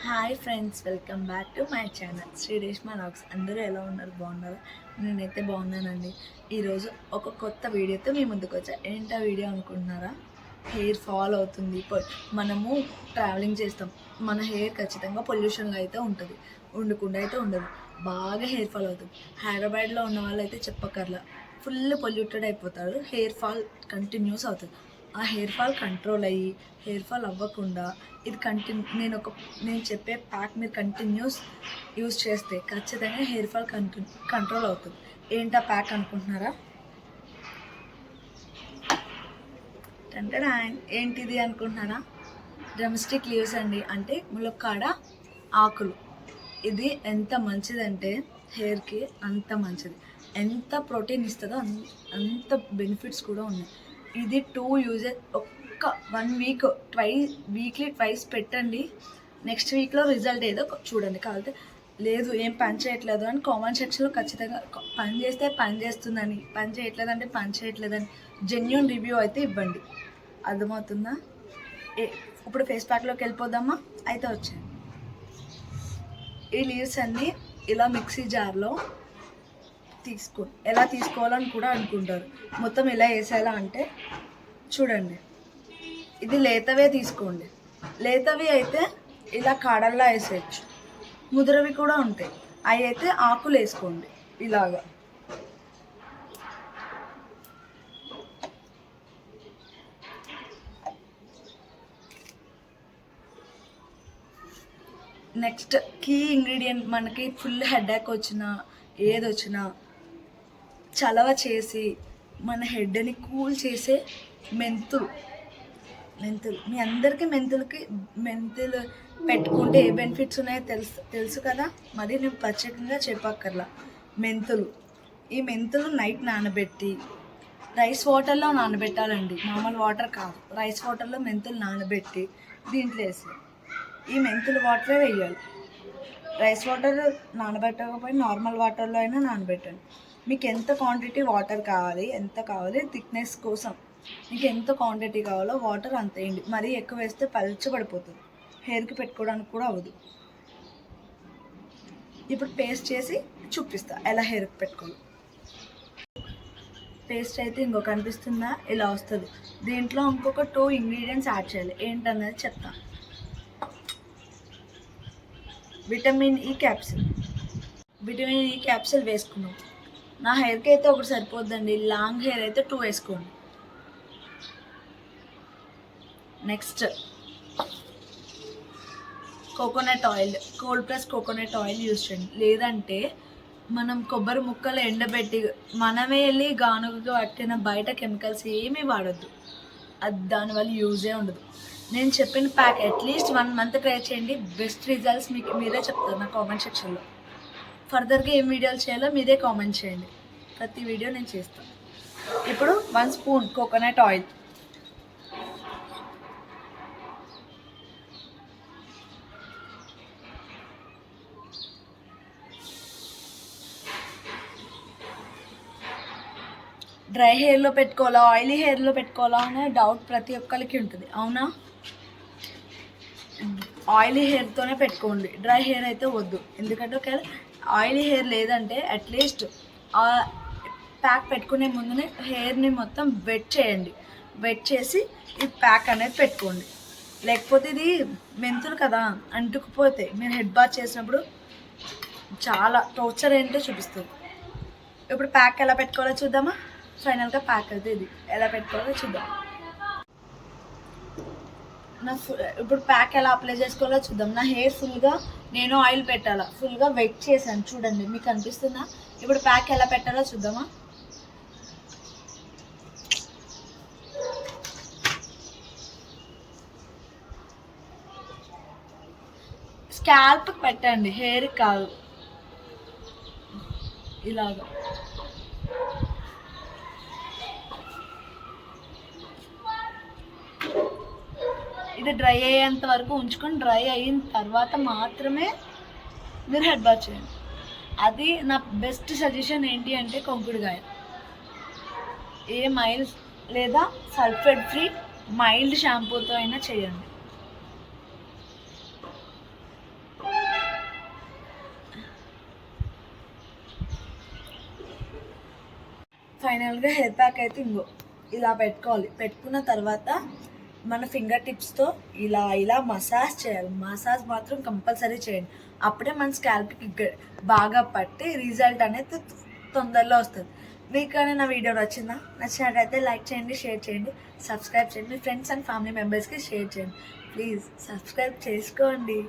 Hi friends, welcome back to my channel Sri Reshma logs. అందరూ ఎలా ఉన్నారు? బాగున్నారా? నేనైతే బాగున్నానండి. ఈరోజు ఒక కొత్త వీడియోతో మీ ముందుకు వచ్చా. ఏంటా వీడియో అనుకుంటున్నారా? హెయిర్ ఫాల్ అవుతుంది. మనము ట్రావెలింగ్ చేస్తాం, మన హెయిర్ ఖచ్చితంగా పొల్యూషన్గా అయితే ఉంటుంది, ఉండకుండా అయితే ఉండదు. బాగా హెయిర్ ఫాల్ అవుతుంది. హైదరాబాద్లో ఉన్న వాళ్ళు అయితే చెప్పకర్లా, ఫుల్ పొల్యూటెడ్ అయిపోతారు. హెయిర్ ఫాల్ కంటిన్యూస్ అవుతుంది. ఆ హెయిర్ ఫాల్ కంట్రోల్ అయ్యి హెయిర్ ఫాల్ అవ్వకుండా ఇది నేను చెప్పే ప్యాక్ మీరు కంటిన్యూస్ యూజ్ చేస్తే ఖచ్చితంగా హెయిర్ ఫాల్ కంట్రోల్ అవుతుంది. ఏంటా ప్యాక్ అనుకుంటున్నారా? ఏంటిది అనుకుంటున్నారా? డ్రమ్స్టిక్ లీవ్స్ అండి, అంటే ములక్కాడ ఆకులు. ఇది ఎంత మంచిదంటే హెయిర్కి అంత మంచిది. ఎంత ప్రోటీన్ ఇస్తుందో అంత బెనిఫిట్స్ కూడా ఉన్నాయి. ఇది 2 యూజెస్. ఒక్క 1 వీక్ వీక్లీ ట్వైస్ పెట్టండి. నెక్స్ట్ వీక్లో రిజల్ట్ ఏదో చూడండి. కాకపోతే లేదు ఏం పని చేయట్లేదు అని కామెంట్ సెక్షన్లో ఖచ్చితంగా పని చేస్తే పని చేస్తుందని, పని చేయట్లేదంటే పని చేయట్లేదని జెన్యూన్ రివ్యూ అయితే ఇవ్వండి. అర్థమవుతుందా? ఇప్పుడు ఫేస్ ప్యాక్లోకి వెళ్ళిపోదామా? అయితే వచ్చాయి. ఈ లీవ్స్ అన్నీ ఇలా మిక్సీ జార్లో ఎలా తీసుకోవాలని కూడా అనుకుంటారు. మొత్తం ఎలా వేసేలా అంటే చూడండి, ఇది లేతవే తీసుకోండి. లేతవి అయితే ఇలా కాడల్లా వేసేయచ్చు, ముదురవి కూడా ఉంటాయి. అవి అయితే ఆకులు వేసుకోండి ఇలాగా. నెక్స్ట్ కీ ఇంగ్రీడియంట్, మనకి ఫుల్ హెడేక్ వచ్చినా ఏది వచ్చినా చలవ చేసి మన హెడ్ని కూల్ చేసే మెంతులు. మీ అందరికీ మెంతులు పెట్టుకుంటే ఏ బెనిఫిట్స్ ఉన్నాయో తెలుసు కదా. మరి నేను ప్రత్యేకంగా చెప్పక్కర్లా. ఈ మెంతులు నైట్ నానబెట్టి రైస్ వాటర్లో నానబెట్టాలండి, మామూలు వాటర్ కాదు. రైస్ వాటర్లో మెంతులు నానబెట్టి దీంట్లో వేసి ఈ మెంతులు వాటరే వేయాలి. రైస్ వాటర్ నానబెట్టకపోయి నార్మల్ వాటర్లో అయినా నానబెట్టండి. మీకు ఎంత క్వాంటిటీ వాటర్ కావాలి, థిక్నెస్ కోసం మీకు ఎంత క్వాంటిటీ కావాలో వాటర్ అంత వేయండి. మరీ ఎక్కువ వేస్తే పలుచబడిపోతుంది, హెయిర్కి పెట్టుకోవడానికి కూడా అవ్వదు. ఇప్పుడు పేస్ట్ చేసి చూపిస్తా ఎలా హెయిర్కి పెట్టుకోవాలి. పేస్ట్ అయితే ఇంకో కనిపిస్తుందా, ఇలా వస్తుంది. దీంట్లో ఇంకొక 2 ఇంగ్రీడియంట్స్ యాడ్ చేయాలి. ఏంటన్నది చెప్తా. విటమిన్ ఈ క్యాప్సిల్ వేసుకున్నాం. నా హెయిర్కి అయితే ఒకటి సరిపోద్దండి, లాంగ్ హెయిర్ అయితే 2 వేసుకోండి. Next coconut oil, cold press coconut oil use చేయండి. లేదంటే మనం కొబ్బరి ముక్కలు ఎండబెట్టి మనమే వెళ్ళి గానుగగా పట్టిన బయట కెమికల్స్ ఏమీ వాడద్దు. అది దానివల్ల యూజే ఉండదు. నేను చెప్పిన ప్యాక్ అట్లీస్ట్ 1 మంత్ ట్రై చేయండి. బెస్ట్ రిజల్ట్స్ మీకు మీరే చెప్తారు నా కామెంట్ సెక్షన్లో. ఫర్దర్గా ఏం వీడియోలు చేయాలో మీరే కామెంట్ చేయండి, ప్రతి వీడియో నేను చేస్తాను. ఇప్పుడు 1 స్పూన్ కోకోనట్ ఆయిల్, డ్రై హెయిర్లో పెట్టుకోవాలా ఆయిలీ హెయిర్లో పెట్టుకోవాలా అనే డౌట్ ప్రతి ఒక్కరికి ఉంటుంది, అవునా? ఆయిలీ హెయిర్తోనే పెట్టుకోండి, డ్రై హెయిర్ అయితే వద్దు. ఎందుకంటే ఒకవేళ ఆయిలీ హెయిర్ లేదంటే అట్లీస్ట్ ఆ ప్యాక్ పెట్టుకునే ముందునే హెయిర్ని మొత్తం వెట్ చేయండి. వెట్ చేసి ఈ ప్యాక్ అనేది పెట్టుకోండి. లేకపోతే ఇది మెంతులు కదా, అంటుకుపోతే మీరు హెడ్ బాత్ చేసినప్పుడు చాలా టార్చర్ ఏంటో చూపిస్తుంది. ఇప్పుడు ప్యాక్ ఎలా పెట్టుకోవాలో చూద్దామా? ఫైనల్గా ప్యాక్ అయితే ఇది ఎలా పెట్టుకోవాలో చూద్దాం. ఇప్పుడు ప్యాక్ ఎలా అప్లై చేసుకోవాలో చూద్దాం. నా హెయిర్ ఫుల్గా నేను ఆయిల్ పెట్టాలా, ఫుల్గా వెట్ చేశాను చూడండి, మీకు అనిపిస్తుందా? ఇప్పుడు ప్యాక్ ఎలా పెట్టాలో చూద్దామా? స్కాల్ప్ పెట్టండి, హెయిర్ కాదు. ఇలాగా ఇది డ్రై అయ్యేంత వరకు ఉంచుకొని డ్రై అయిన తర్వాత మాత్రమే మీరు హెడ్ బాత్ చేయండి. అది నా బెస్ట్ సజెషన్ ఏంటి అంటే కొంకుడుగాయ, మైల్డ్ లేదా సల్ఫేట్ ఫ్రీ మైల్డ్ షాంపూతో అయినా చేయండి. ఫైనల్గా హెయిర్ ప్యాక్ అయితే ఇంకో ఇలా పెట్టుకోవాలి. పెట్టుకున్న తర్వాత మన ఫింగర్ టిప్స్తో ఇలా ఇలా మసాజ్ చేయాలి. మసాజ్ మాత్రం కంపల్సరీ చేయండి. అప్పుడే మన స్కాల్ప్కి బాగా పట్టి రిజల్ట్ అనేది తొందరలో వస్తుంది. మీకు కానీ నా వీడియో నచ్చినట్టయితే లైక్ చేయండి, షేర్ చేయండి, సబ్స్క్రైబ్ చేయండి. మీ ఫ్రెండ్స్ అండ్ ఫ్యామిలీ మెంబర్స్కి షేర్ చేయండి. ప్లీజ్ సబ్స్క్రైబ్ చేసుకోండి.